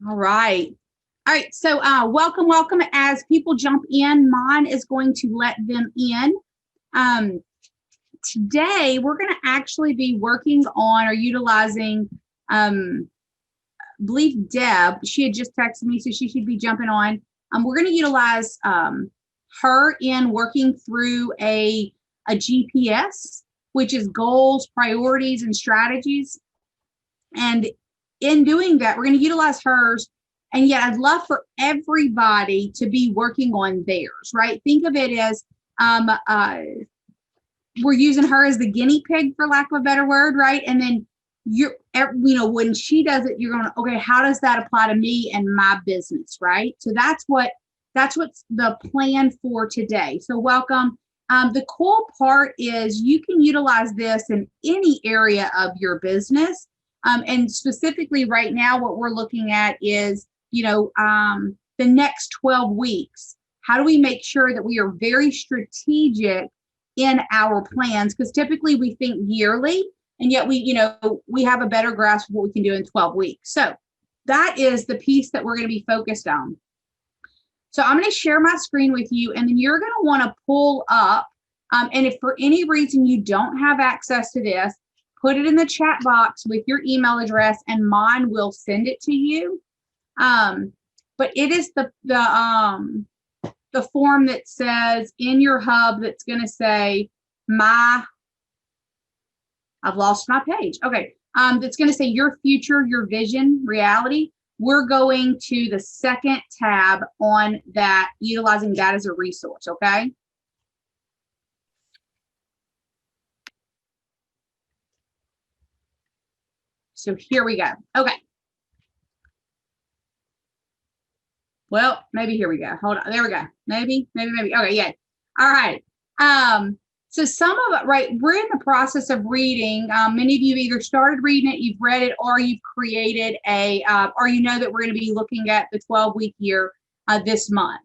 All right. All right. So welcome. As people jump in, mine is going to let them in. Um, Today, we're going to actually be working on or utilizing, I believe Deb, she had just texted me, so she should be jumping on. We're going to utilize her in working through a GPS, which is goals, priorities, and strategies. And in doing that, we're going to utilize hers. And yet, I'd love for everybody to be working on theirs, right? Think of it as um, uh, we're using her as the guinea pig, for lack of a better word, right? And then when she does it, you're going, okay, how does that apply to me and my business, right? So that's what's the plan for today. So welcome. The cool part is you can utilize this in any area of your business. And specifically right now, what we're looking at is, the next 12 weeks. How do we make sure that we are very strategic in our plans? Because typically we think yearly, and yet we have a better grasp of what we can do in 12 weeks. So that is the piece that we're going to be focused on. So I'm going to share my screen with you, and then you're going to want to pull up. And if for any reason you don't have access to this, put it in the chat box with your email address, and mine will send it to you. But it is the form that says in your hub that's going to say I've lost my page. Okay. That's going to say your future, your vision, reality. We're going to the second tab on that, utilizing that as a resource. Okay. So here we go. Okay. Well, maybe here we go. Hold on. There we go. Maybe. Okay. Yeah. All right. So some of it, right, we're in the process of reading. Many of you have either started reading it, you've read it, or you've created or you know that we're going to be looking at the 12-week year this month.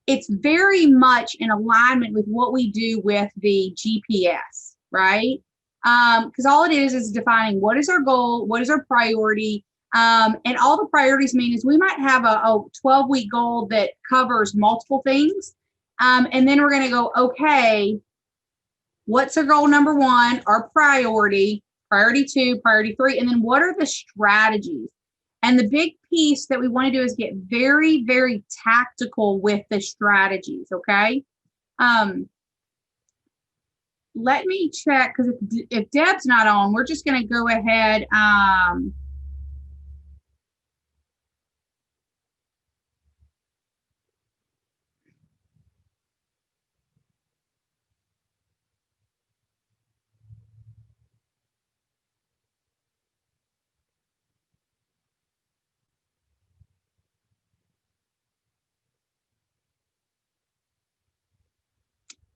It's very much in alignment with what we do with the GPS, right? Because all it is defining what is our goal, what is our priority, and all the priorities mean is we might have a 12-week goal that covers multiple things. And then we're going to go, okay, what's our goal number one, our priority 2, priority 3, and then what are the strategies? And the big piece that we want to do is get very, very tactical with the strategies, okay? Let me check, because if Deb's not on, we're just going to go ahead.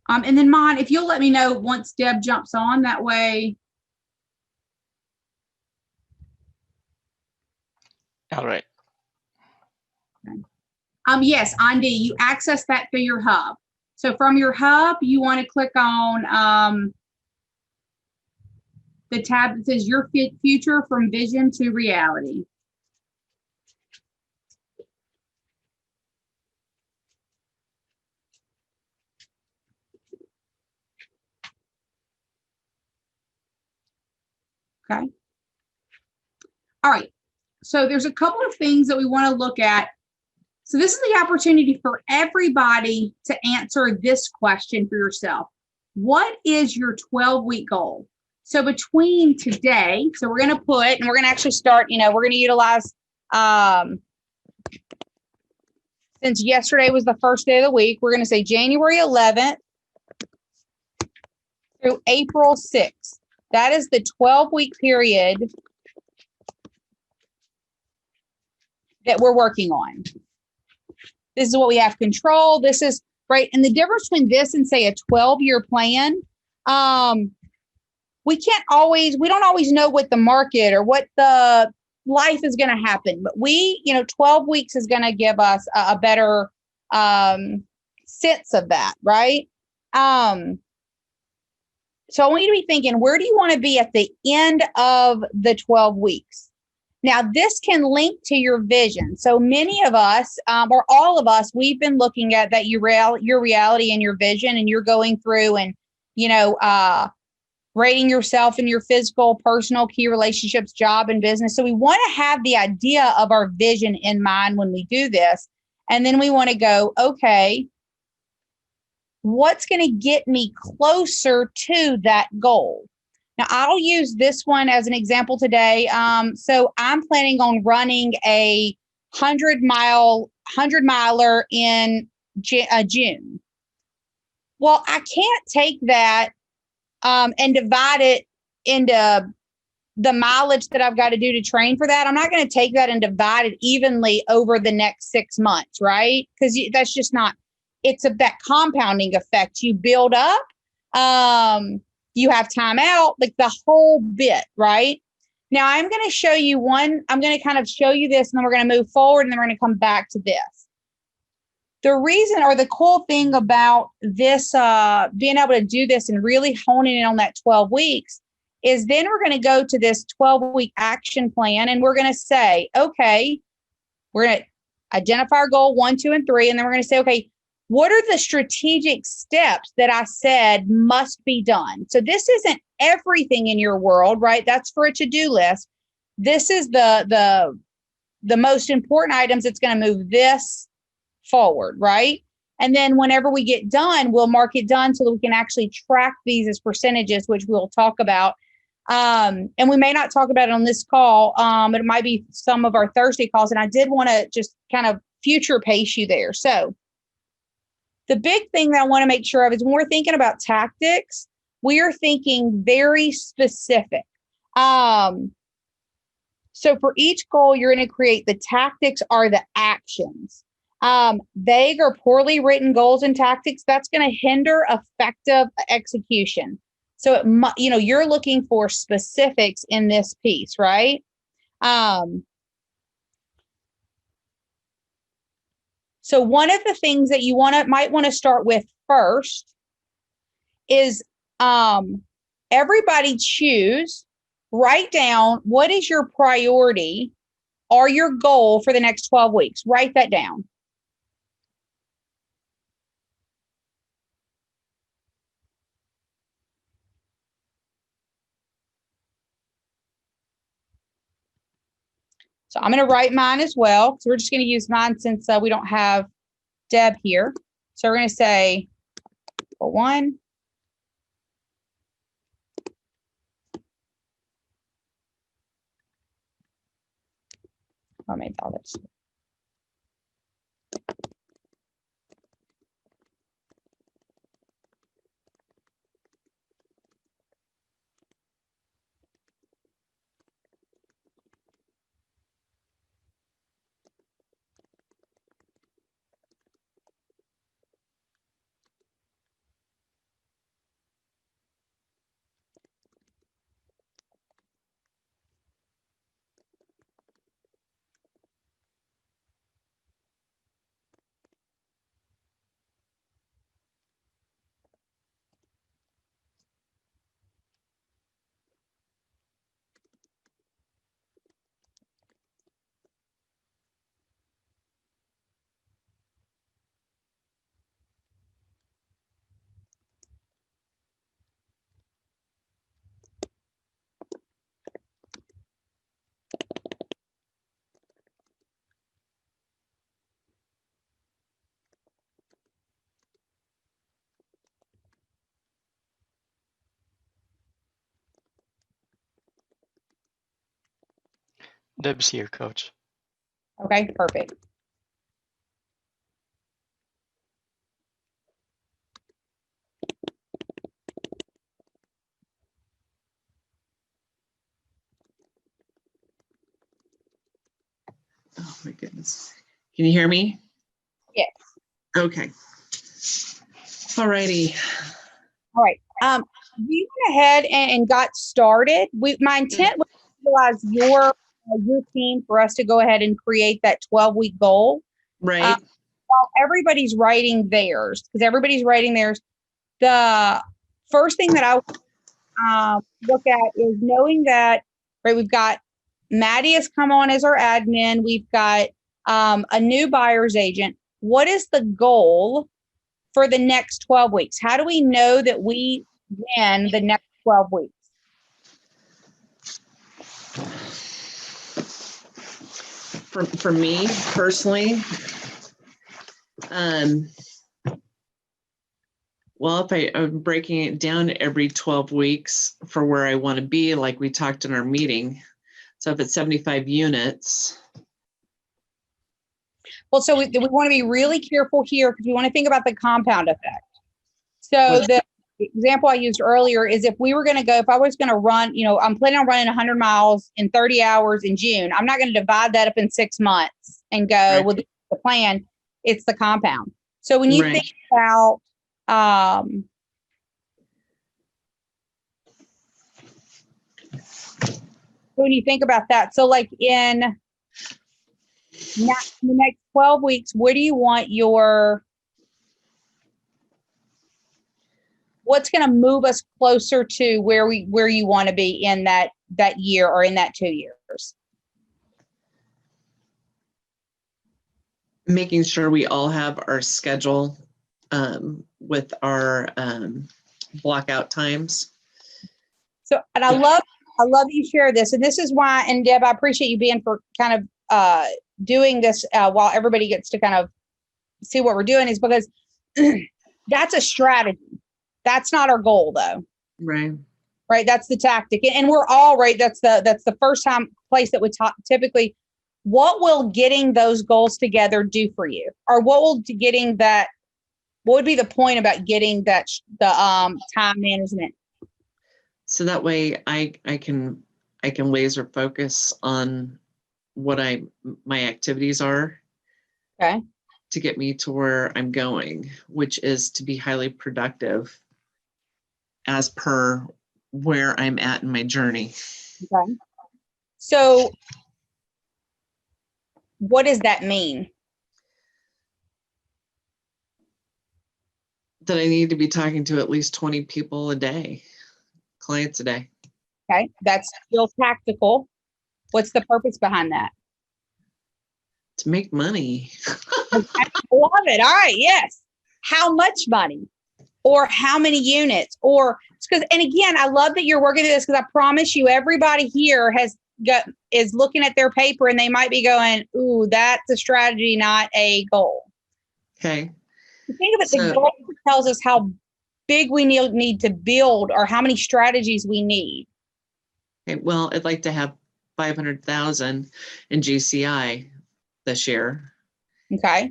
And then Mon, if you'll let me know once Deb jumps on, that way. All right. Okay. Yes, Andy, you access that through your hub. So from your hub, you want to click on the tab that says your future from vision to reality. Okay. All right. So there's a couple of things that we want to look at. So this is the opportunity for everybody to answer this question for yourself. What is your 12-week goal? So between today, so we're going to put, and we're going to actually start, we're going to utilize, since yesterday was the first day of the week, we're going to say January 11th through April 6th. That is the 12-week period that we're working on. This is what we have control. This is right. And the difference between this and say a 12-year plan, we don't always know what the market or what the life is going to happen, but 12 weeks is going to give us a better sense of that. Right. So I want you to be thinking, where do you want to be at the end of the 12 weeks? Now, this can link to your vision. So many of us, or all of us, we've been looking at that your reality and your vision, and you're going through and, rating yourself in your physical, personal, key relationships, job, and business. So we want to have the idea of our vision in mind when we do this. And then we want to go, okay, what's going to get me closer to that goal? Now, I'll use this one as an example today. So I'm planning on running a 100-miler in June. Well, I can't take that and divide it into the mileage that I've got to do to train for that. I'm not going to take that and divide it evenly over the next 6 months, right? Because that's just not, it's that compounding effect. You build up. You have time out, like the whole bit, right? Now, I'm going to show you I'm going to kind of show you this, and then we're going to move forward, and then we're going to come back to this. The reason, or the cool thing about this, being able to do this and really honing in on that 12 weeks is then we're going to go to this 12-week action plan, and we're going to say, okay, we're going to identify our goal 1, 2, and 3, and then we're going to say, okay, what are the strategic steps that I said must be done? So this isn't everything in your world, right? That's for a to-do list. This is the most important items that's going to move this forward, right? And then whenever we get done, we'll mark it done so that we can actually track these as percentages, which we'll talk about. And we may not talk about it on this call, but it might be some of our Thursday calls. And I did want to just kind of future pace you there. So the big thing that I want to make sure of is when we're thinking about tactics, we are thinking very specific. So for each goal, you're going to create the tactics are the actions. Vague or poorly written goals and tactics, that's going to hinder effective execution. So, you're looking for specifics in this piece, right? So one of the things that you might want to start with first is everybody write down what is your priority or your goal for the next 12 weeks. Write that down. So I'm going to write mine as well. So we're just going to use mine since we don't have Deb here. So we're going to say, for 1, I made all this. Deb's here, Coach. Okay, perfect. Oh my goodness. Can you hear me? Yes. Okay. All righty. All right. We went ahead and got started. My intent was to utilize your team for us to go ahead and create that 12-week goal. Right. While everybody's writing theirs, the first thing that I look at is knowing that, right, we've got Maddie has come on as our admin. We've got a new buyer's agent. What is the goal for the next 12 weeks? How do we know that we win the next 12 weeks? For me personally, well, if I'm breaking it down every 12 weeks for where I want to be, like we talked in our meeting. So if it's 75 units. Well, so we want to be really careful here because we want to think about the compound effect. So the example I used earlier is if I was going to run, I'm planning on running 100 miles in 30 hours in June. I'm not going to divide that up in 6 months and go, Right. well, this is the plan. It's the compound. So when you Right. think about, when you think about that, so like in the next 12 weeks, where do you want what's going to move us closer to where you want to be in that year or in that 2 years? Making sure we all have our schedule with our block out times. So, and I love you share this, and this is why, and Deb, I appreciate you being for kind of doing this while everybody gets to kind of see what we're doing, is because that's a strategy. That's not our goal, though. Right. Right. That's the tactic, and we're all right. That's the first place that we talk typically. What will getting those goals together do for you, or what would be the point about getting the time management? So that way I can laser focus on what my activities are. Okay. To get me to where I'm going, which is to be highly productive as per where I'm at in my journey. Okay. So what does that mean? That I need to be talking to at least 20 people a day, clients a day. Okay. That's still tactical. What's the purpose behind that? To make money. I love it. All right. Yes. How much money? Or how many units? And again, I love that you're working through this, because I promise you, everybody here is looking at their paper and they might be going, ooh, that's a strategy, not a goal. Okay. Think of it, the goal tells us how big we need to build, or how many strategies we need. Okay. Well, I'd like to have 500,000 in GCI this year. Okay.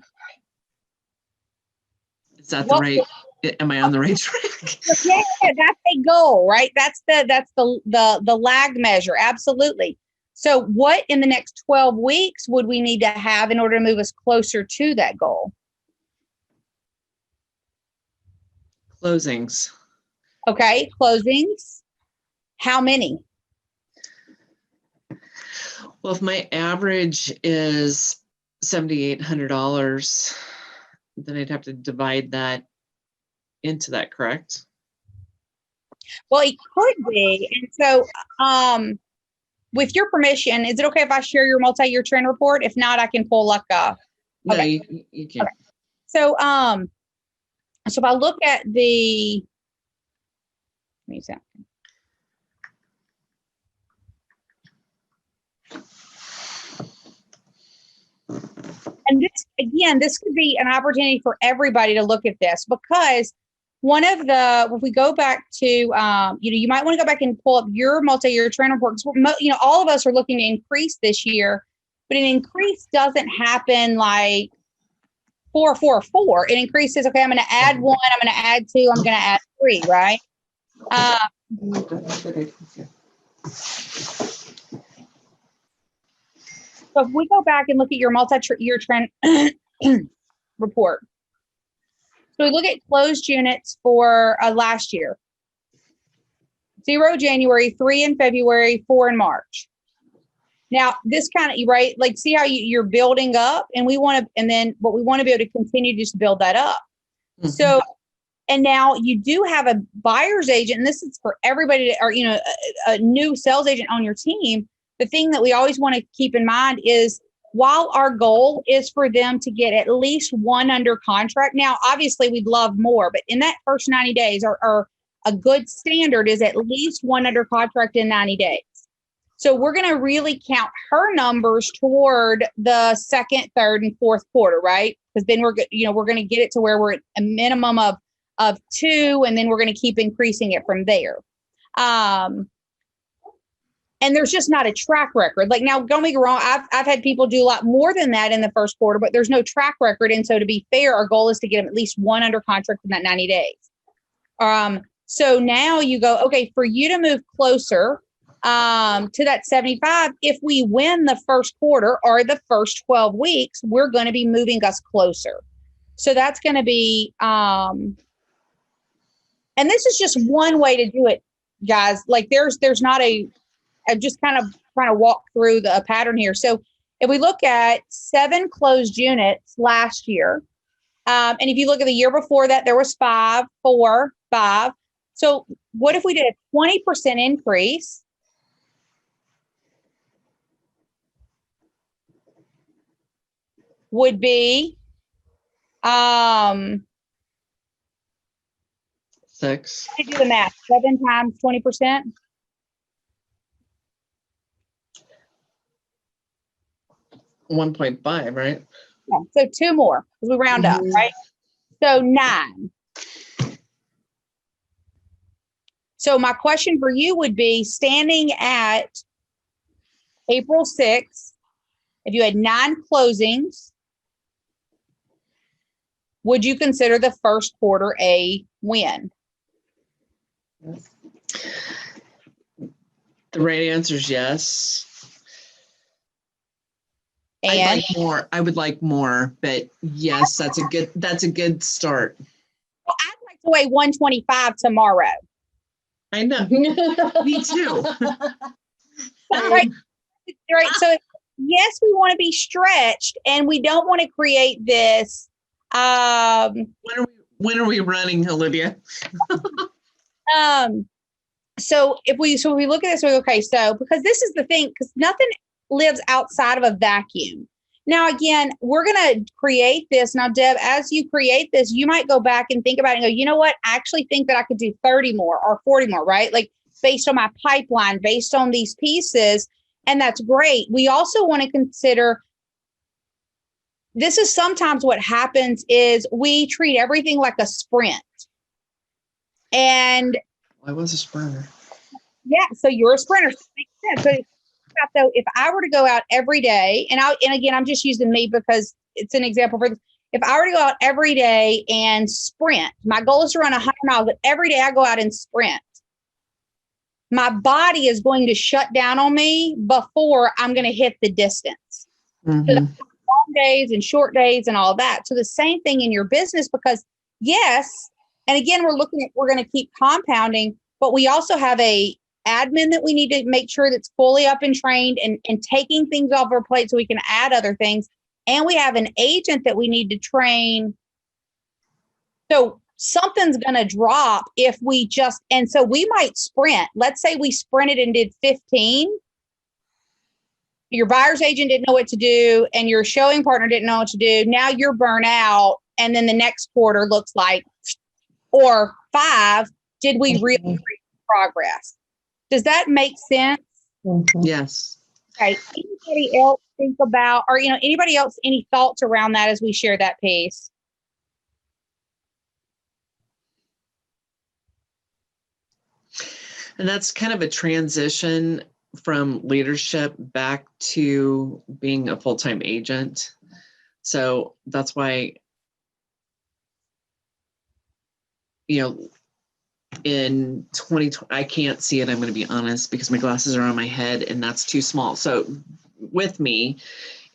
Is that the right? Am I on the right track? Yeah, that's a goal, right? That's the lag measure. Absolutely. So what in the next 12 weeks would we need to have in order to move us closer to that goal? Closings. Okay. Closings. How many? Well, if my average is $7,800, then I'd have to divide that into that, correct? Well, it could be. And so, with your permission, is it okay if I share your multi-year trend report? If not, I can pull like a. No, Okay. you can. Okay. So, so if I look at the, let me see. And this could be an opportunity for everybody to look at this, because if we go back to, you might want to go back and pull up your multi-year trend report. All of us are looking to increase this year, but an increase doesn't happen like 4, 4, 4. It increases. Okay, I'm going to add 1. I'm going to add 2. I'm going to add 3. Right. So if we go back and look at your multi-year trend report, so we look at closed units for last year: 0 January, 3 in February, 4 in March. Now this kind of, right, like see how you're building up, and then what we want to be able to continue to just build that up. Mm-hmm. So, and now you do have a buyer's agent, and this is for everybody, or a new sales agent on your team, the thing that we always want to keep in mind is while our goal is for them to get at least one under contract. Now, obviously we'd love more, but in that first 90 days or a good standard is at least one under contract in 90 days. So we're going to really count her numbers toward the second, third, and fourth quarter, right? Because then we're going to get it to where we're at a minimum of 2, and then we're going to keep increasing it from there. And there's just not a track record. Like, now, don't get me wrong, I've had people do a lot more than that in the first quarter, but there's no track record. And so to be fair, our goal is to get them at least one under contract in that 90 days. So now you go, okay, for you to move closer to that 75, if we win the first quarter or the first 12 weeks, we're going to be moving us closer. So that's going to be, and this is just one way to do it, guys. Like there's not I'm just kind of trying to walk through the pattern here. So if we look at 7 closed units last year, and if you look at the year before that, there was 5, 4, 5. So what if we did a 20% increase? Would be 6. I do the math. 7 times 20%. $1.5, right? Yeah, so 2 more because we round up, right? So 9. So my question for you would be, standing at April 6th, if you had 9 closings, would you consider the first quarter a win? The right answer is yes. And I'd like more. I would like more, but yes, that's a good start. well, I'd like to weigh 125 tomorrow. I know. Me too. Right. So yes, we want to be stretched, and we don't want to create this. When are we running, Olivia? So if we look at this, okay, so because this is the thing, because nothing lives outside of a vacuum. Now, again, we're going to create this. Now, Deb, as you create this, you might go back and think about it and go, you know what? I actually think that I could do 30 more or 40 more, right? Like based on my pipeline, based on these pieces. And that's great. We also want to consider, this is sometimes what happens is we treat everything like a sprint. And I was a sprinter. yeah, so you're a sprinter. So it makes sense. But though, if I were to go out every day, and again, I'm just using me because it's an example for this. If I were to go out every day and sprint, my goal is to run 100 miles, but every day I go out and sprint, my body is going to shut down on me before I'm going to hit the distance. Mm-hmm. So that's long days and short days and all that. So the same thing in your business, because yes, and again, we're going to keep compounding, but we also have a admin that we need to make sure that's fully up and trained and taking things off our plate so we can add other things. And we have an agent that we need to train. So something's going to drop if we just, and so we might sprint. Let's say we sprinted and did 15. Your buyer's agent didn't know what to do and your showing partner didn't know what to do. Now you're burnt out. And then the next quarter looks like, or 5, did we really make progress? Does that make sense? Yes. Okay. Anybody else think about, or anybody else, any thoughts around that as we share that piece? And that's kind of a transition from leadership back to being a full-time agent. So that's why, in 2020, I can't see it, I'm going to be honest, because my glasses are on my head and that's too small. So with me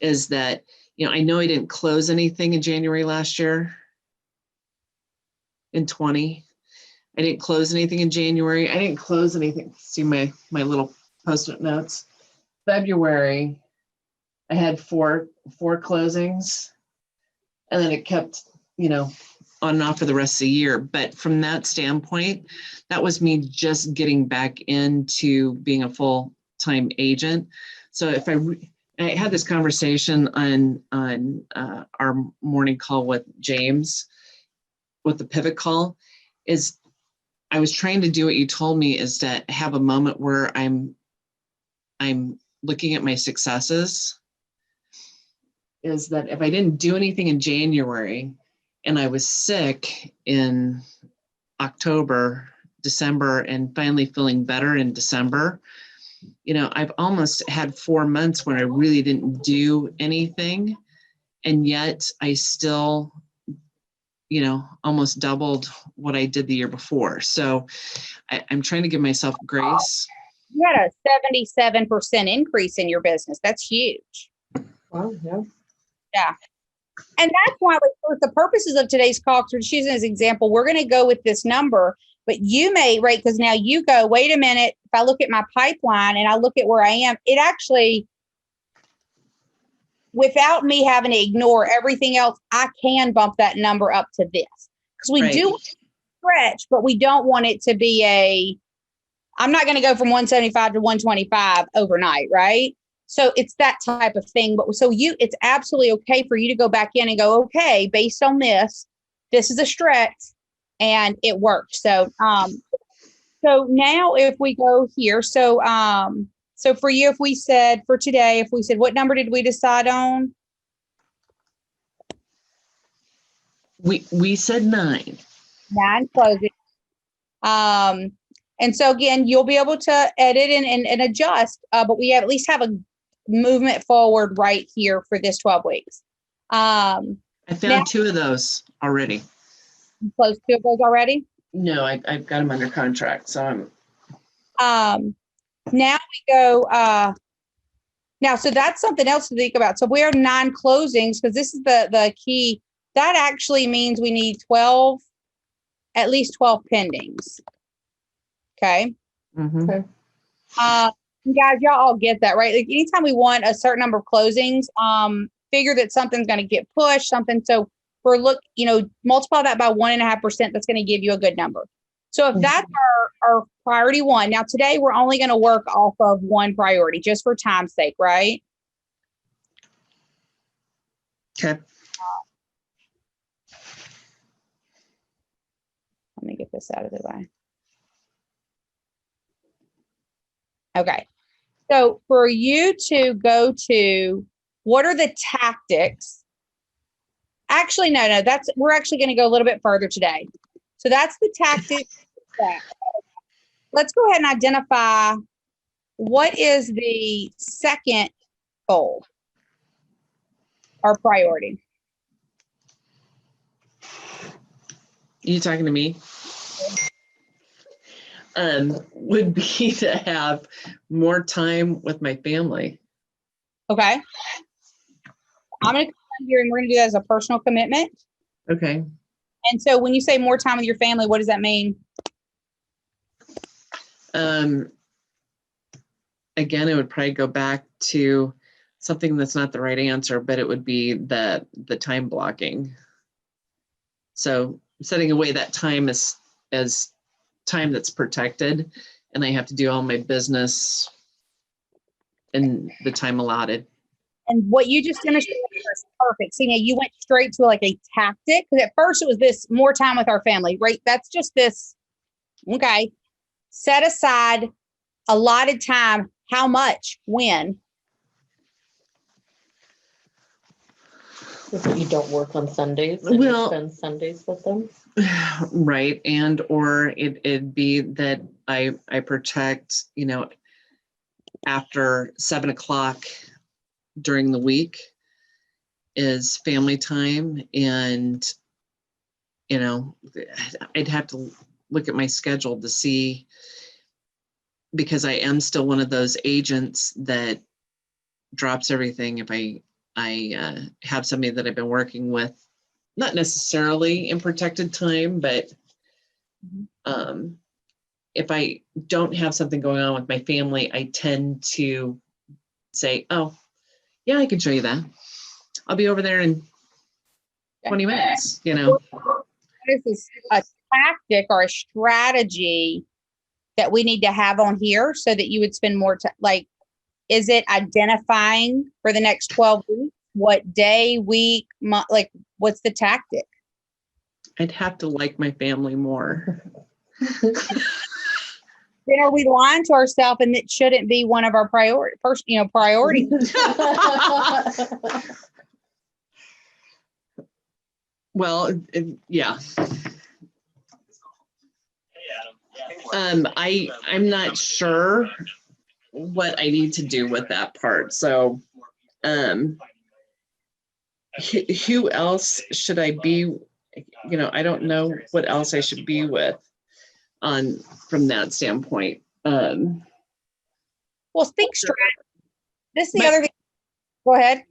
is that, I know I didn't close anything in January last year in 20. I didn't close anything in January. I didn't close anything. See my little Post-it notes. February, I had four closings, and then it kept, on and off for the rest of the year. But from that standpoint, that was me just getting back into being a full-time agent. So if I had this conversation on our morning call with James, with the pivot call, is I was trying to do what you told me, is to have a moment where I'm looking at my successes. Is that if I didn't do anything in January and I was sick in October, December, and finally feeling better in December, I've almost had 4 months when I really didn't do anything. And yet I still, almost doubled what I did the year before. So I'm trying to give myself grace. You had a 77% increase in your business. That's huge. Wow, yeah. Yeah. And that's why, for the purposes of today's call, for choosing as an example, we're going to go with this number, but you may, right? Because now you go, wait a minute. If I look at my pipeline and I look at where I am, it actually, without me having to ignore everything else, I can bump that number up to this. Because we do stretch, but we don't want it to be I'm not going to go from 175 to 125 overnight, right? So it's that type of thing. But so it's absolutely okay for you to go back in and go, okay, based on this is a stretch and it worked. So, so now if we go here, so for you, if we said for today, if we said, what number did we decide on? We said 9. 9 closing. And so again, you'll be able to edit and adjust, but we at least have a movement forward right here for this 12 weeks. I found 2 of those already. Close 2 of those already? No, I've got them under contract. So now we go, now, so that's something else to think about. So we are 9 closings, because this is the key. That actually means we need at least 12 pendings. Okay. Mm-hmm. Okay. Guys, y'all all get that, right? Like anytime we want a certain number of closings, figure that something's going to get pushed, something. So multiply that by 1.5%. That's going to give you a good number. So if that's our priority 1, now today we're only going to work off of 1 priority just for time's sake, right? Okay. Let me get this out of the way. Okay. So for you to go to, what are the tactics? Actually, no, we're actually going to go a little bit further today. So that's the tactic. Let's go ahead and identify what is the second goal or priority. You talking to me? Would be to have more time with my family. Okay. I'm going to come here and we're going to do that as a personal commitment. Okay. And so when you say more time with your family, what does that mean? Again, it would probably go back to something that's not the right answer, but it would be the time blocking. So setting away that time as time that's protected, and I have to do all my business in the time allotted. And what you just demonstrated is perfect. See, now you went straight to like a tactic, because at first it was this more time with our family, right? That's just this. Okay. Set aside allotted time. How much? When? So that you don't work on Sundays and you spend Sundays with them. Right. And or it'd be that I protect, after 7 o'clock during the week is family time. And, I'd have to look at my schedule to see, because I am still one of those agents that drops everything if I have somebody that I've been working with, not necessarily in protected time, but if I don't have something going on with my family, I tend to say, oh, yeah, I can show you that. I'll be over there in 20 minutes, This is a tactic or a strategy that we need to have on here so that you would spend more time. Like, Is it identifying for the next 12 weeks? What day, week, month, like what's the tactic? I'd have to like my family more. Then are we lying to ourselves and it shouldn't be one of our priorities? Well, yeah. I'm not sure what I need to do with that part. So, who else should I be? I don't know what else I should be with from that standpoint. Well, speak straight. This is the other thing. Go ahead.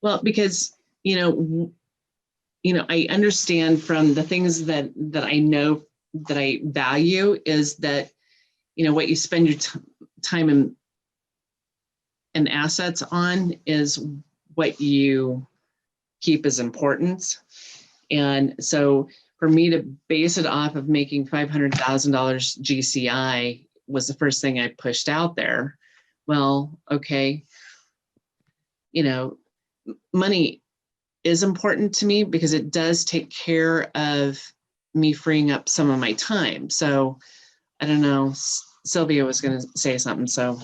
Well, because, I understand from the things that I know that I value is that, what you spend your time and assets on is what you keep as important. And so for me to base it off of making $500,000 GCI was the first thing I pushed out there. Well, okay, money is important to me because it does take care of me freeing up some of my time. So I don't know, Sylvia was going to say something. So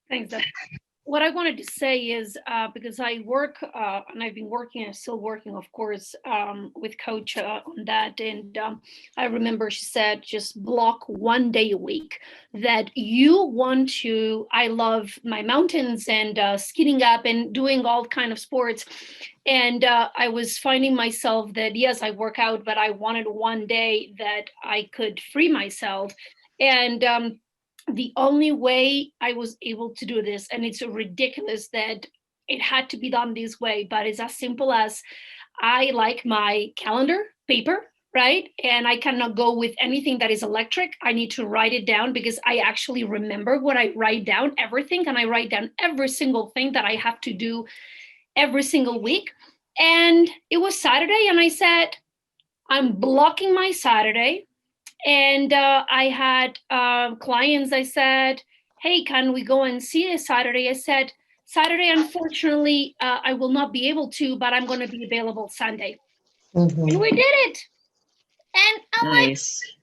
thanks. What I wanted to say is because I work and I've been working and still working, of course, with Coach on that. And I remember she said, just block one day a week that you want to. I love my mountains and skiing up and doing all kind of sports. And I was finding myself that, yes, I work out, but I wanted one day that I could free myself. And the only way I was able to do this, and it's ridiculous that it had to be done this way, but it's as simple as I like my calendar paper, right? And I cannot go with anything that is electric. I need to write it down because I actually remember what I write down, everything, and I write down every single thing that I have to do every single week. And it was Saturday, and I said, I'm blocking my Saturday. And I had clients, I said, hey, can we go and see this Saturday? I said, Saturday, unfortunately, I will not be able to, but I'm going to be available Sunday. Mhm. And we did it. And I'm nice. like,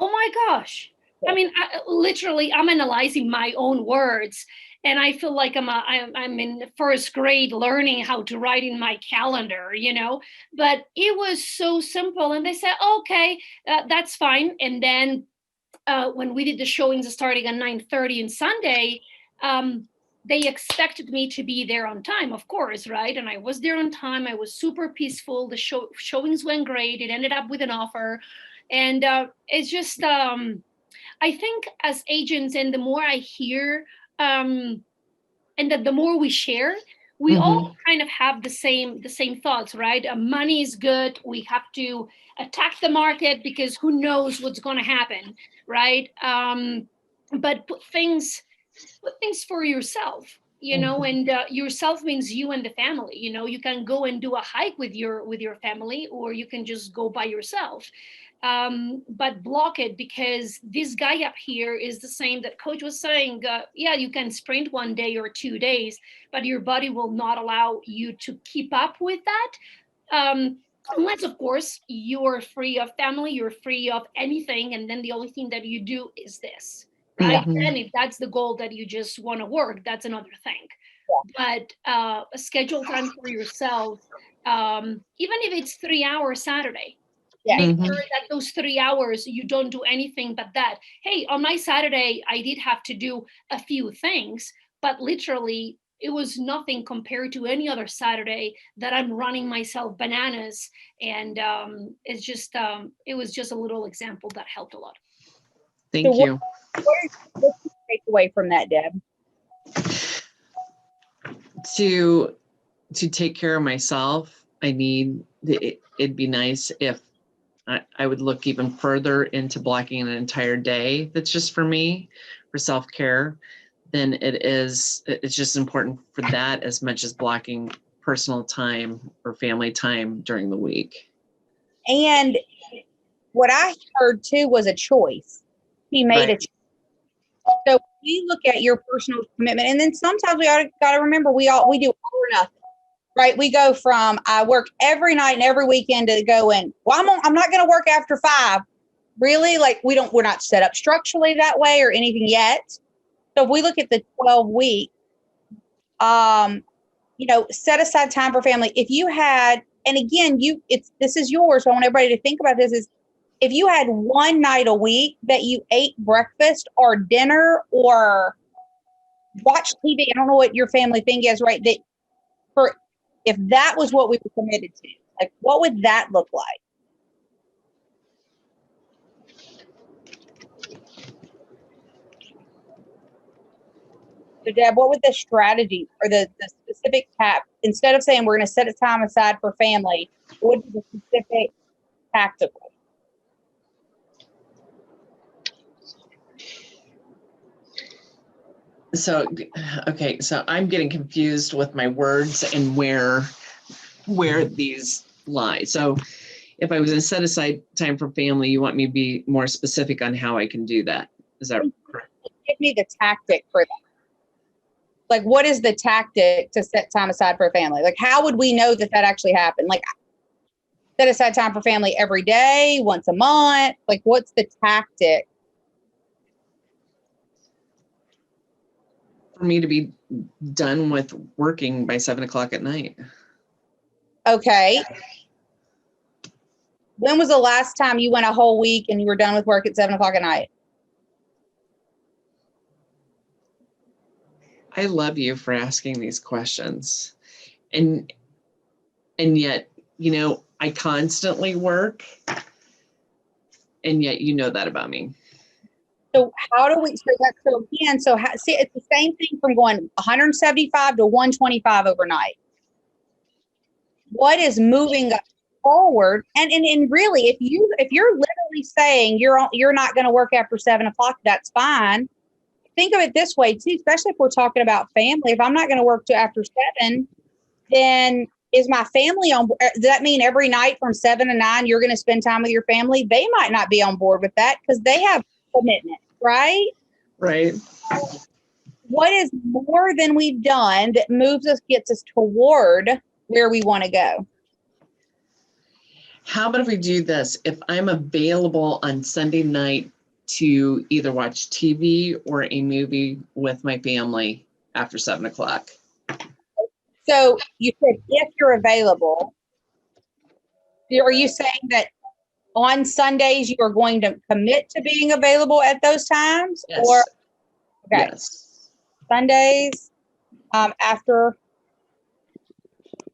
oh my gosh. I mean, literally, I'm analyzing my own words. And I feel like I'm in first grade learning how to write in my calendar, but it was so simple. And they said, okay, that's fine. And then when we did the showings starting at 9:30 on Sunday, they expected me to be there on time, of course, right? And I was there on time. I was super peaceful. The showings went great. It ended up with an offer. And it's just, I think as agents, and the more I hear, and that the more we share, we all kind of have the same thoughts, right? Money is good. We have to attack the market because who knows what's going to happen, right? But put things for yourself, and yourself means you and the family. You can go and do a hike with your family, or you can just go by yourself. But block it, because this guy up here is the same that Coach was saying. Yeah, you can sprint 1 day or 2 days, but your body will not allow you to keep up with that. Unless, of course, you're free of family, you're free of anything, and then the only thing that you do is this, right? And if that's the goal that you just want to work, that's another thing. But schedule time for yourself, even if it's 3 hours Saturday. Make sure that those 3 hours you don't do anything but that. Hey, on my Saturday, I did have to do a few things, but literally it was nothing compared to any other Saturday that I'm running myself bananas. And it's just, it was just a little example that helped a lot. Thank you. What's the takeaway from that, Deb? To take care of myself, it'd be nice if I would look even further into blocking an entire day that's just for me, for self-care. Then it's just important for that as much as blocking personal time or family time during the week. And what I heard too was a choice. He made a choice. So we look at your personal commitment, and then sometimes we got to remember we do all or nothing, right? We go from I work every night and every weekend to going, well, I'm not going to work after 5. Really? Like we're not set up structurally that way or anything yet. So if we look at the 12 week, set aside time for family. If you had, and again, this is yours. So I want everybody to think about this is if you had one night a week that you ate breakfast or dinner or watched TV, I don't know what your family thing is, right? If that was what we were committed to, like what would that look like? So Deb, what would the strategy or the specific instead of saying we're going to set a time aside for family, what would be the specific tactical? So, okay, so I'm getting confused with my words and where these lie. So if I was going to set aside time for family, you want me to be more specific on how I can do that. Is that correct? Give me the tactic for that. Like, what is the tactic to set time aside for family? Like, how would we know that actually happened? Like, set aside time for family every day, once a month? Like, what's the tactic? For me to be done with working by 7 o'clock at night. Okay. When was the last time you went a whole week and you were done with work at 7 o'clock at night? I love you for asking these questions. And yet, I constantly work. And yet, that about me. So see, it's the same thing from going 175 to 125 overnight. What is moving us forward? And really, if you're literally saying you're not going to work after 7 o'clock, that's fine. Think of it this way too, especially if we're talking about family. If I'm not going to work till after 7, then is my family on board? Does that mean every night from 7 to 9 you're going to spend time with your family? They might not be on board with that because they have commitment, right? Right. What is more than we've done that gets us toward where we want to go? How about if we do this? If I'm available on Sunday night to either watch TV or a movie with my family after 7 o'clock. So you said if you're available, are you saying that on Sundays you are going to commit to being available at those times? Yes. Or okay. Yes. Sundays after.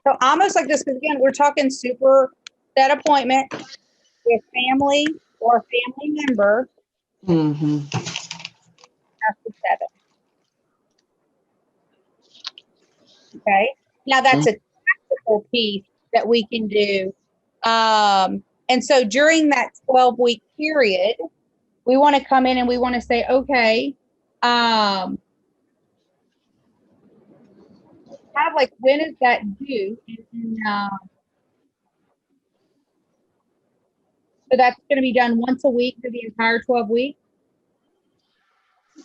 So almost like this, because again, we're talking super set appointment with family or family member Mm-hmm. after 7. Okay. Now that's a tactical piece that we can do. And so during that 12-week period, we want to come in and we want to say, okay, have like, when is that due? So that's going to be done once a week for the entire 12 weeks.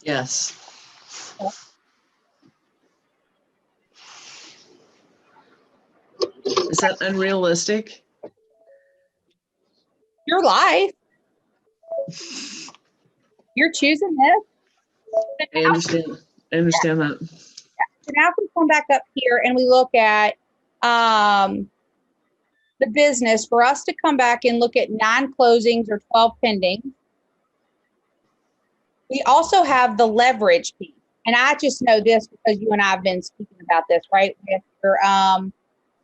Yes. Is that unrealistic? Your life. You're choosing this. I understand. I understand that. So now if we come back up here and we look at the business, for us to come back and look at 9 closings or 12 pending, we also have the leverage piece. And I just know this because you and I have been speaking about this, right? With your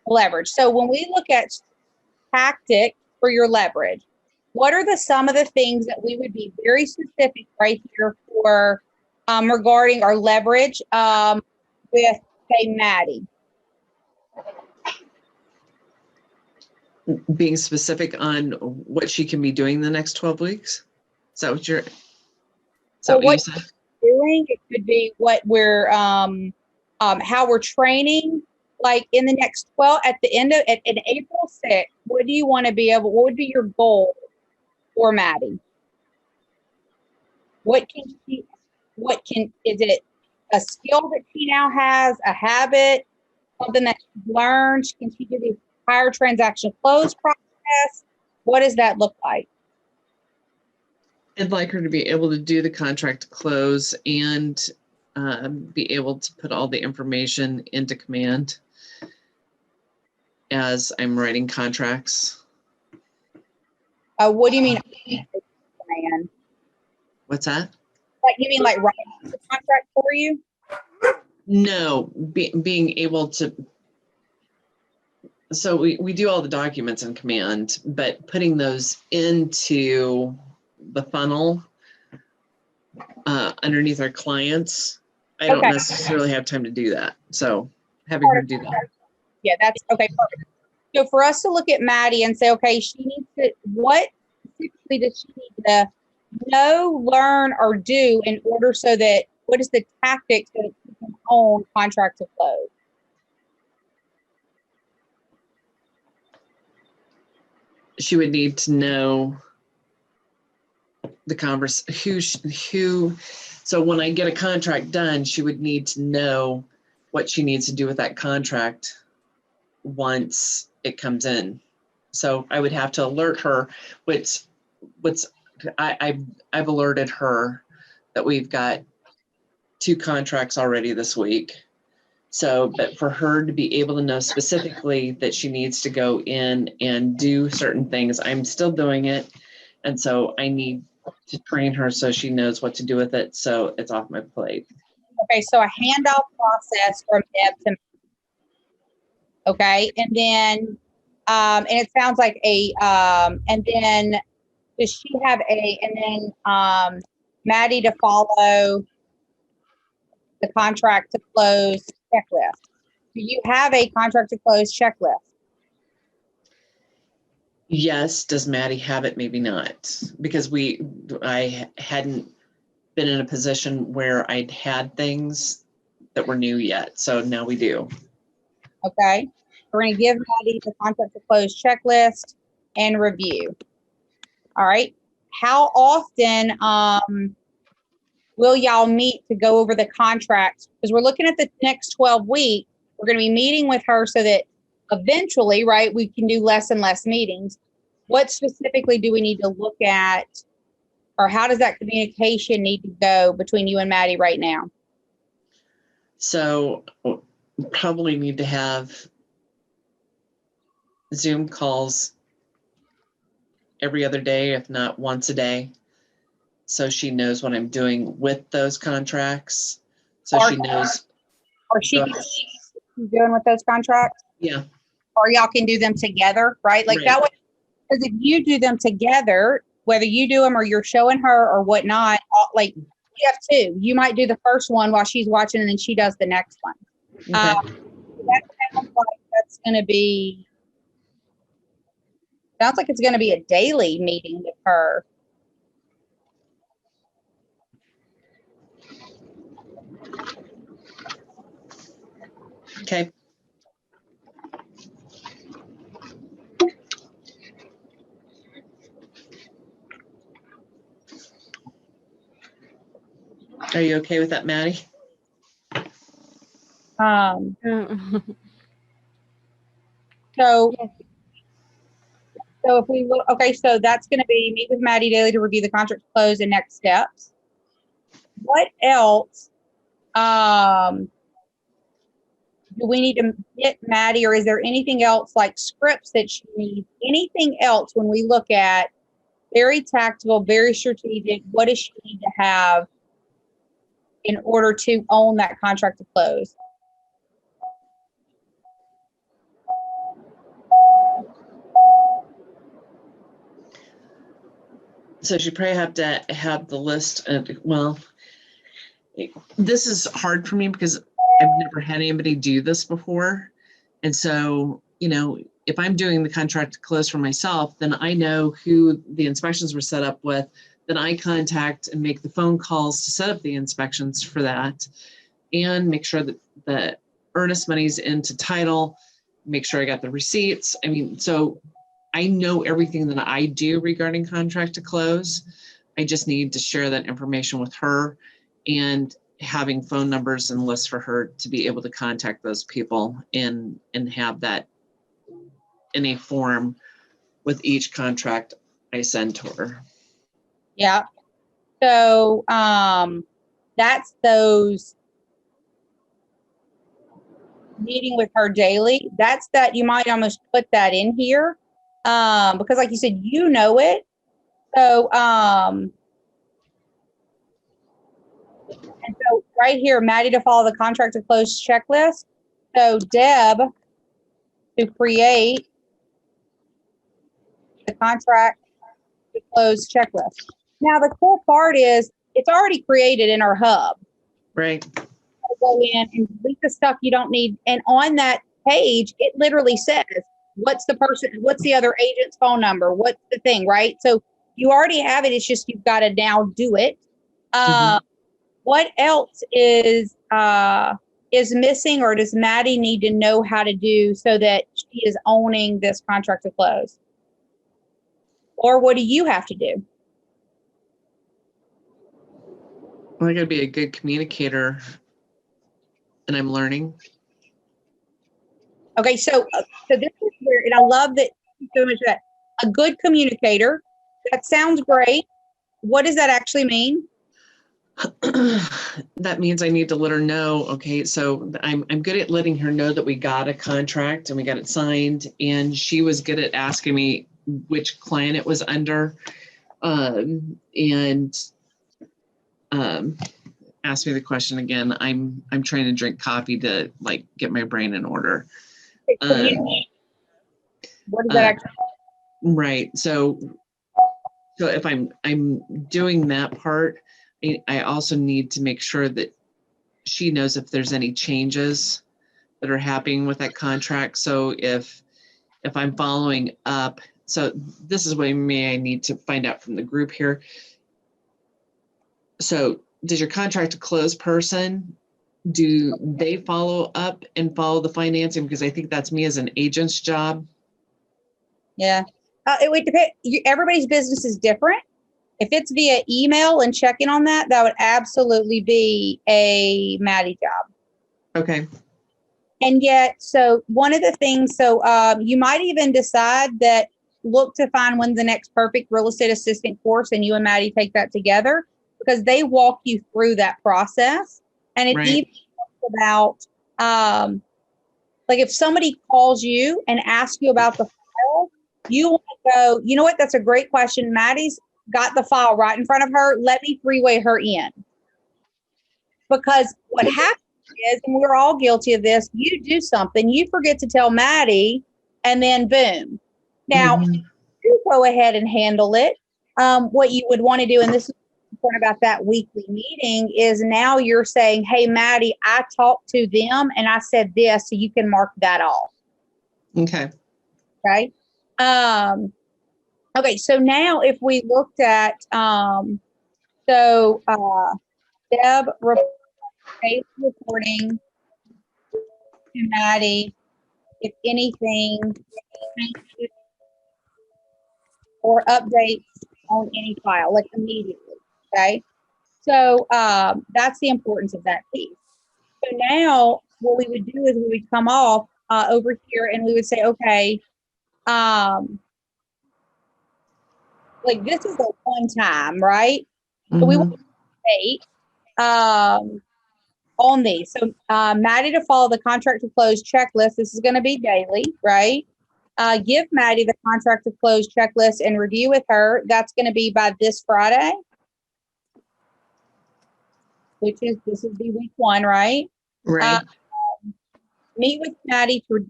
leverage. So when we look at tactics for your leverage, what are some of the things that we would be very specific right here for regarding our leverage with, say, Maddie? Being specific on what she can be doing the next 12 weeks? Is that what you said? Doing it could be what we're how we're training, like in the next 12 at the end of in April 6th. What do you want to be able? What would be your goal for Maddie? What is it a skill that she now has, a habit, something that she's learned? Can she do the entire transaction close process? What does that look like? I'd like her to be able to do the contract close and be able to put all the information into command as I'm writing contracts. What do you mean, man? What's that? Like, you mean like writing the contract for you? No, being able to. So we do all the documents in command, but putting those into the funnel underneath our clients, I don't necessarily have time to do that. So having her do that. Yeah, that's okay. Perfect. So for us to look at Maddie and say, okay, she needs to, what specifically does she need to know, learn, or do in order so that, what is the tactics so that she can own contract to close? She would need to know the who. So when I get a contract done, she would need to know what she needs to do with that contract once it comes in. So I would have to alert her, I've alerted her that we've got 2 contracts already this week. So, but for her to be able to know specifically that she needs to go in and do certain things, I'm still doing it. And so I need to train her so she knows what to do with it. So it's off my plate. Okay, so a handoff process from Deb to me. Okay, and then, and it sounds like and then does she have Maddie to follow the contract to close checklist? Do you have a contract to close checklist? Yes. Does Maddie have it? Maybe not, because I hadn't been in a position where I'd had things that were new yet. So now we do. Okay. We're going to give Maddie the contract to close checklist and review. All right. How often will y'all meet to go over the contract? Because we're looking at the next 12 weeks. We're going to be meeting with her so that eventually, right, we can do less and less meetings. What specifically do we need to look at, or how does that communication need to go between you and Maddie right now? So probably need to have Zoom calls every other day, if not once a day. So she knows what I'm doing with those contracts. So she knows. Or she can see what she's doing with those contracts? Yeah. Or y'all can do them together, right? Like that way, because if you do them together, whether you do them or you're showing her or whatnot, like you have 2. You might do the first one while she's watching and then she does the next one. Okay. That sounds like that's going to be, sounds like it's going to be a daily meeting with her. Okay. Are you okay with that, Maddie? So if we look, okay, so that's going to be meet with Maddie daily to review the contract close and next steps. What else do we need to get Maddie, or is there anything else like scripts that she needs? Anything else when we look at very tactical, very strategic, what does she need to have in order to own that contract to close? So she probably have to have the list of, well, this is hard for me because I've never had anybody do this before. And so, if I'm doing the contract to close for myself, then I know who the inspections were set up with, then I contact and make the phone calls to set up the inspections for that and make sure that the earnest money's into title, make sure I got the receipts. So I know everything that I do regarding contract to close. I just need to share that information with her and having phone numbers and lists for her to be able to contact those people and have that in a form with each contract I send to her. Yeah. So that's those meeting with her daily. That's that you might almost put that in here because like you said, you know it. So and so right here, Maddie to follow the contract to close checklist. So Deb to create the contract to close checklist. Now the cool part is it's already created in our hub. Right. Go in and delete the stuff you don't need. And on that page, it literally says, what's the other agent's phone number? What's the thing, right? So you already have it. It's just, you've got to now do it. What else is missing, or does Maddie need to know how to do so that she is owning this contract to close? Or what do you have to do? Well, I got to be a good communicator, and I'm learning. Okay, so this is where, and I love that so much of that. A good communicator. That sounds great. What does that actually mean? That means I need to let her know. Okay, so I'm good at letting her know that we got a contract and we got it signed, and she was good at asking me which client it was under, and ask me the question again. I'm trying to drink coffee to like get my brain in order. What does that actually mean? Right. So if I'm doing that part, I also need to make sure that she knows if there's any changes that are happening with that contract. So if I'm following up, so this is what I need to find out from the group here. So does your contract to close person, do they follow up and follow the financing? Because I think that's me as an agent's job. Yeah. It would depend. Everybody's business is different. If it's via email and checking on that, that would absolutely be a Maddie job. Okay. And yet, so one of the things, you might even decide that look to find when's the next perfect real estate assistant course, and you and Maddie take that together because they walk you through that process. And it even talks about, like if somebody calls you and asks you about the file, you want to go, you know what, that's a great question. Maddie's got the file right in front of her. Let me three-way her in. Because what happens is, and we're all guilty of this, you do something, you forget to tell Maddie, and then boom. Now, you go ahead and handle it. What you would want to do, and this is the point about that weekly meeting, is now you're saying, hey, Maddie, I talked to them and I said this, so you can mark that off. Okay. Okay. Okay, so now if we looked at, Deb reporting to Maddie if anything changes or updates on any file, like immediately, okay? So that's the importance of that piece. So now what we would do is we would come off over here and we would say, okay, like this is a one time, right? So we would state on these. So Maddie to follow the contract to close checklist. This is going to be daily, right? Give Maddie the contract to close checklist and review with her. That's going to be by this Friday, this is the week 1, right? Right. Meet with Maddie for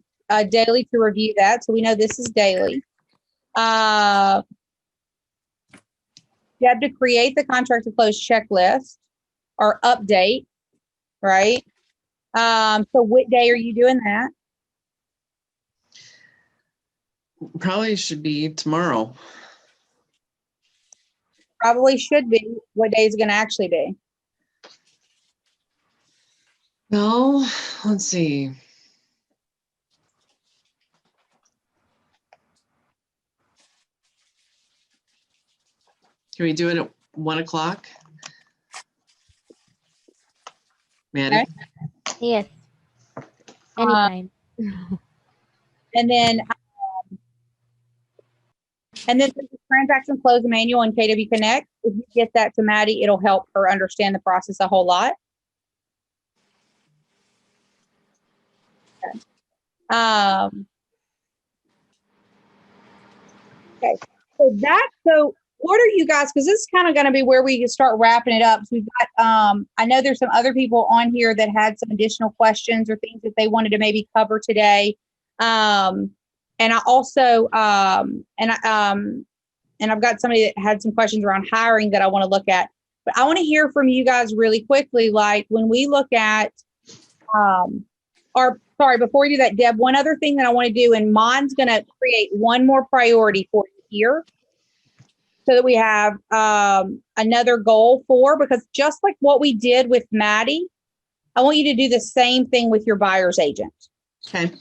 daily to review that. So we know this is daily. Deb to create the contract to close checklist or update, right? So what day are you doing that? Probably should be tomorrow. Probably should be. What day is it going to actually be? Well, let's see. Can we do it at 1 o'clock? Maddie? Yes. Um, Anytime. And then there's the transaction close manual in KW Connect. If you get that to Maddie, it'll help her understand the process a whole lot. Okay. So what are you guys, because this is kind of going to be where we start wrapping it up. So we've got, I know there's some other people on here that had some additional questions or things that they wanted to maybe cover today. And I also, and I've got somebody that had some questions around hiring that I want to look at, but I want to hear from you guys really quickly. Like when we look at, before we do that, Deb, one other thing that I want to do, and mine's going to create one more priority for you here so that we have another goal because just like what we did with Maddie, I want you to do the same thing with your buyer's agent. Okay.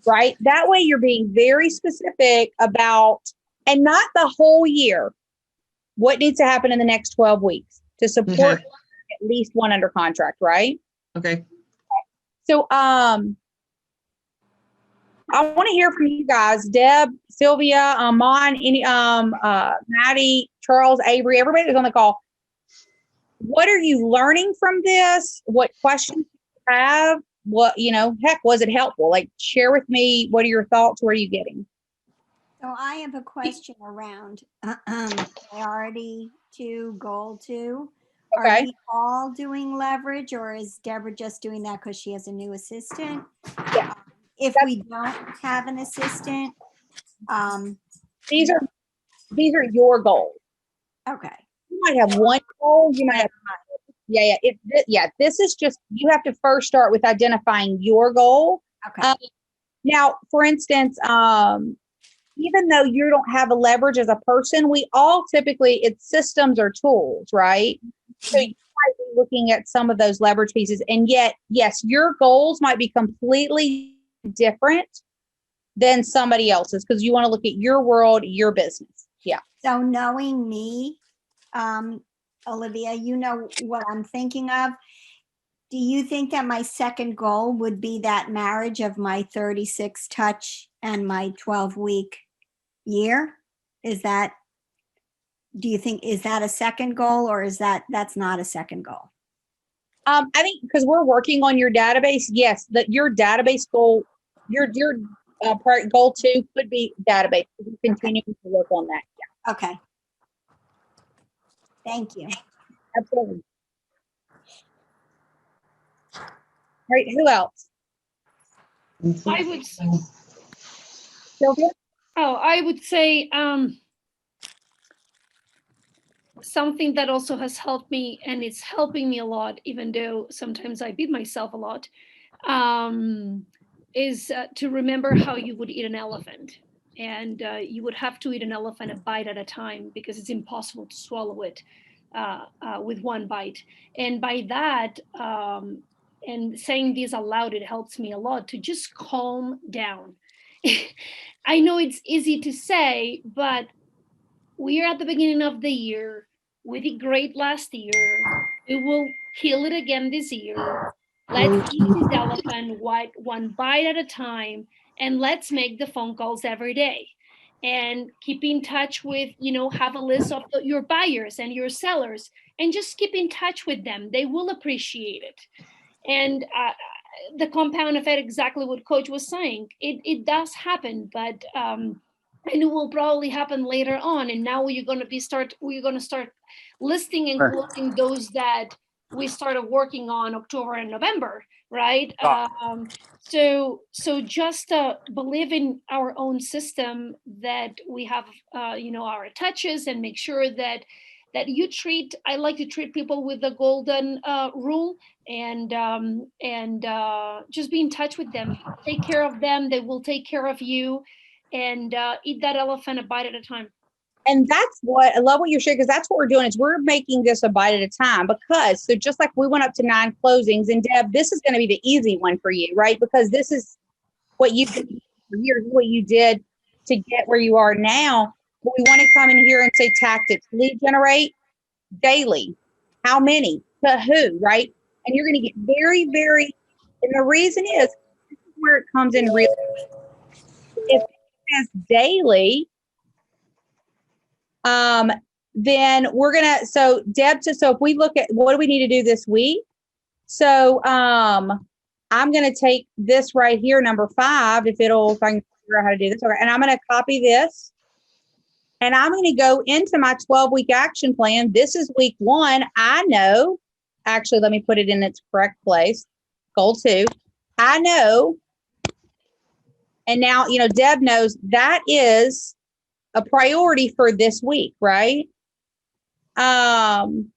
Right? That way you're being very specific about, and not the whole year, what needs to happen in the next 12 weeks to support at least one under contract, right? Okay. So I want to hear from you guys, Deb, Sylvia, Mon, Maddie, Charles, Avery, everybody that's on the call. What are you learning from this? What questions do you have? What, heck, was it helpful? Like, share with me, what are your thoughts? Where are you getting? So I have a question around priority 2, goal 2. Okay. Are we all doing leverage, or is Deborah just doing that because she has a new assistant? Yeah. If we don't have an assistant, These are your goals. okay. You might have one goal. You might have. This is just, you have to first start with identifying your goal. Okay. Now, for instance, even though you don't have a leverage as a person, we all typically, it's systems or tools, right? So you might be looking at some of those leverage pieces. And yet, yes, your goals might be completely different than somebody else's because you want to look at your world, your business. Yeah. So knowing me, Olivia, you know what I'm thinking of. Do you think that my second goal would be that marriage of my 36 touch and my 12-week year? Do you think, is that a second goal, or that's not a second goal? I think because we're working on your database, yes, that your database goal, your goal 2 could be database. We continue to work on that. Yeah. Okay. Thank you. Absolutely. All right, who else? I would, Sylvia? I would say something that also has helped me, and it's helping me a lot, even though sometimes I beat myself a lot, is to remember how you would eat an elephant. And you would have to eat an elephant a bite at a time because it's impossible to swallow it with one bite. And by that, and saying this aloud, it helps me a lot to just calm down. I know it's easy to say, but we are at the beginning of the year. We did great last year. We will kill it again this year. Let's eat this elephant one bite at a time, and let's make the phone calls every day. And keep in touch with, have a list of your buyers and your sellers, and just keep in touch with them. They will appreciate it. And the compound effect, exactly what Coach was saying, it does happen, but and it will probably happen later on. And now we're going to start listing and closing those that we started working on October and November, right? So just believe in our own system, that we have our touches, and make sure that you treat. I like to treat people with the golden rule, and just be in touch with them. Take care of them; they will take care of you. And eat that elephant a bite at a time. And that's what I love what you're sharing, because that's what we're doing is we're making this a bite at a time. Because so just like we went up to 9 closings, and Deb, this is going to be the easy one for you, right? Because this is what you did for years, what you did to get where you are now. But we want to come in here and say tactics, lead generate daily. How many? To who, right? and you're going to get very, very, and the reason is, this is where it comes in real. If it says daily, then we're going to, so Deb, so if we look at what do we need to do this week? So I'm going to take this right here, number 5, if I can figure out how to do this. Okay, and I'm going to copy this. And I'm going to go into my 12-week action plan. This is week 1. I know, actually, let me put it in its correct place. Goal 2. I know. And now, Deb knows that is a priority for this week, right? And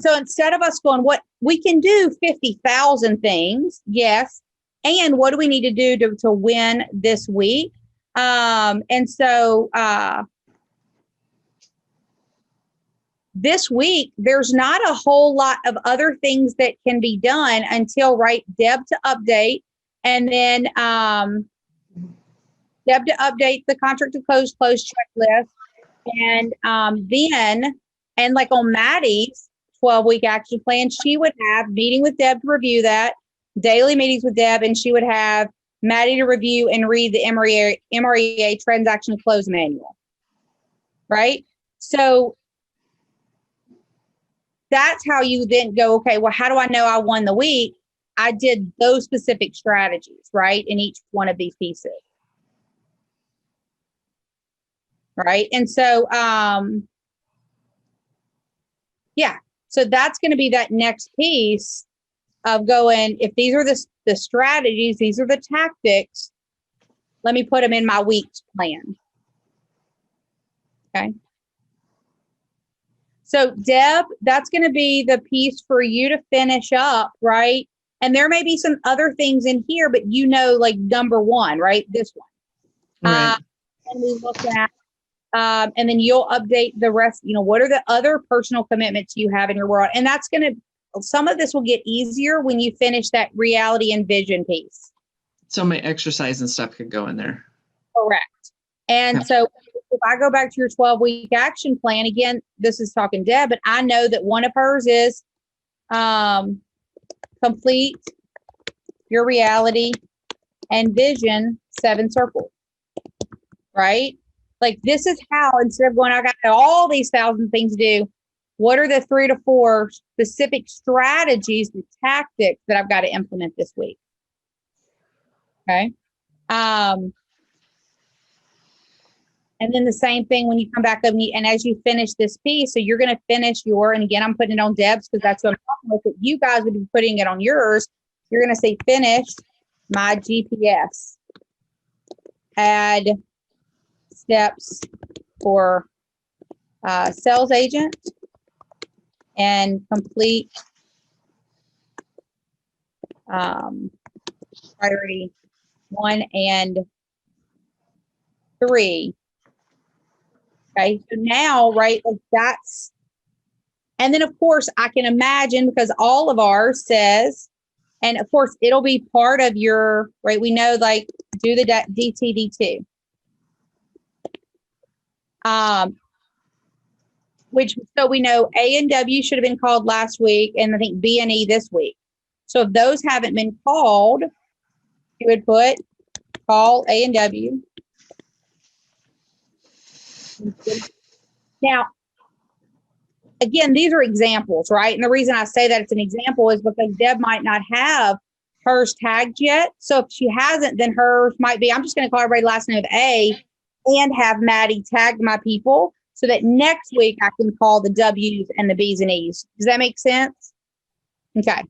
so instead of us going, what we can do 50,000 things, yes. And what do we need to do to win this week? And so this week, there's not a whole lot of other things that can be done until, right, Deb to update, and then Deb to update the contract to close checklist. And then, and like on Maddie's 12-week action plan, she would have meeting with Deb to review that, daily meetings with Deb, and she would have Maddie to review and read the MREA transaction close manual, right? So that's how you then go, okay, well, how do I know I won the week? I did those specific strategies, right, in each one of these pieces. Right. And so, yeah, so that's going to be that next piece of going, if these are the strategies, these are the tactics, let me put them in my week's plan. Okay. So Deb, that's going to be the piece for you to finish up, right? And there may be some other things in here, but like number 1, right? This one. Right. And we look at, and then you'll update the rest, what are the other personal commitments you have in your world? And that's going to, some of this will get easier when you finish that reality and vision piece. So my exercise and stuff could go in there. Correct. And Okay. so if I go back to your 12-week action plan, again, this is talking Deb, but I know that one of hers is complete your reality and vision 7 circles, right? Like this is how, instead of going, I got all these 1,000 things to do, what are the 3 to 4 specific strategies and tactics that I've got to implement this week? Okay. And then the same thing when you come back up and as you finish this piece, so you're going to finish and again, I'm putting it on Deb's because that's what I'm talking about, but you guys would be putting it on yours. You're going to say, finish my GPS. Add steps for sales agent and complete priority 1 and 3. Okay, so now, right, like that's, and then of course I can imagine, because all of ours says, and of course it'll be part of your, right, we know like do the DTD2. Which, so we know A and W should have been called last week, and I think B and E this week. So if those haven't been called, you would put call A and W. Now, again, these are examples, right? And the reason I say that it's an example is because Deb might not have hers tagged yet. So if she hasn't, then hers might be, I'm just going to call everybody last name with A and have Maddie tag my people so that next week I can call the W's and the B's and E's. Does that make sense? Okay.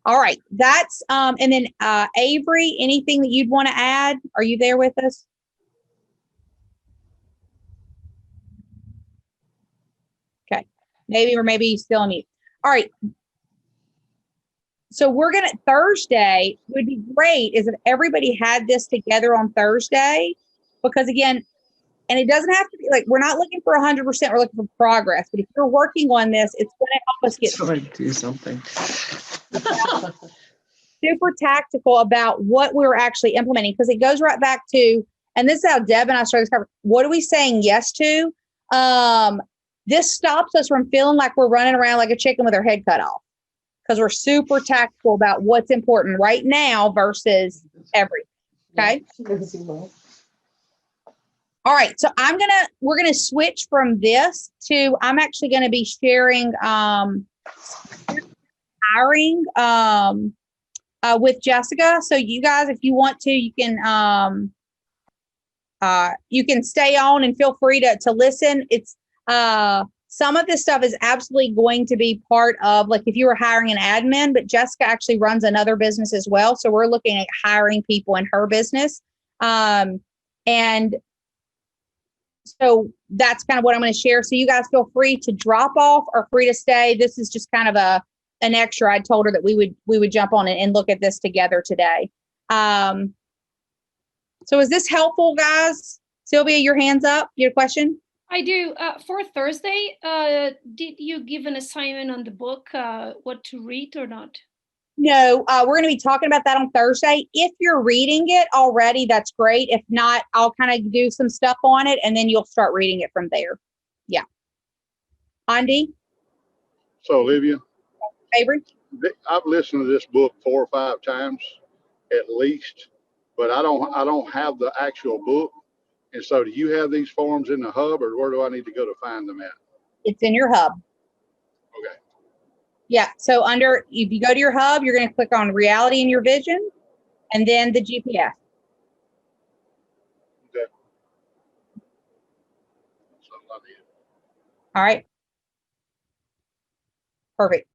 All right. That's, and then Avery, anything that you'd want to add? Are you there with us? Okay. Maybe, or maybe still on mute. All right. So we're going to, Thursday would be great is if everybody had this together on Thursday, because again, and it doesn't have to be like, we're not looking for 100%, we're looking for progress. But if you're working on this, it's going to help us get do something. super tactical about what we're actually implementing, because it goes right back to, and this is how Deb and I started this conversation, what are we saying yes to? This stops us from feeling like we're running around like a chicken with our head cut off, because we're super tactful about what's important right now versus everything. Okay. All right. So we're going to switch from this to, I'm actually going to be sharing, hiring, with Jessica. So you guys, if you want to, you can stay on and feel free to listen. It's, some of this stuff is absolutely going to be part of, like, if you were hiring an admin, but Jessica actually runs another business as well. So we're looking at hiring people in her business. And so that's kind of what I'm going to share. So you guys feel free to drop off or free to stay. This is just kind of an extra. I told her that we would jump on and look at this together today. So is this helpful, guys? Sylvia, your hands up. Your question? I do. For Thursday, did you give an assignment on the book, what to read or not? No, we're going to be talking about that on Thursday. If you're reading it already, that's great. If not, I'll kind of do some stuff on it and then you'll start reading it from there. Yeah. Andy? So, Olivia, Avery? I've listened to this book 4 or 5 times at least, but I don't have the actual book. And so, do you have these forms in the hub, or where do I need to go to find them at? It's in your hub. Okay. Yeah. So if you go to your hub, you're going to click on reality in your vision and then the GPS. Okay. So I need it. All right. Perfect.